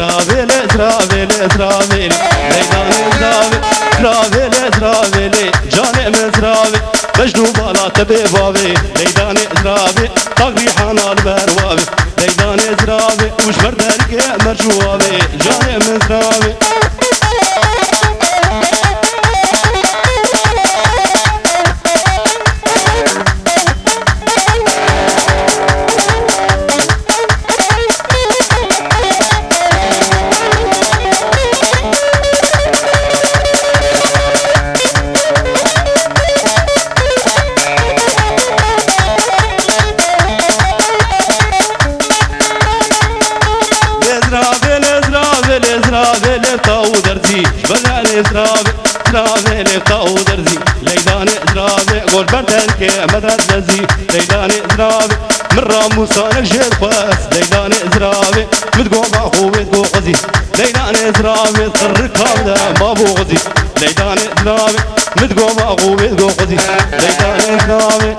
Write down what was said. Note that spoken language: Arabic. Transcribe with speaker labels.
Speaker 1: إزرافيل إزرافيل إزرافيل ليلان إزرافيل إزرافيل إزرافيل جاني مزرافيل بجنو بالا تبي بابي ليلان إزرافيل طاقري حانا البروابي ليلان إزرافيل وش بردارك مرجوابي جاني مزرافيل إزرافيل طاو درزي بدأنا إزرافيل إزرافيل طاو درزي ليلان إزرافيل قول بردن كي مدد لزي ليلان إزرافيل من راموسان الجيل خاص ليلان إزرافيل متقو باخو متقو غزي ليلان إزرافيل خرك هذا ما بو غزي ليلان إزرافيل متقو باخو متقو غزي ليلان إزرافيل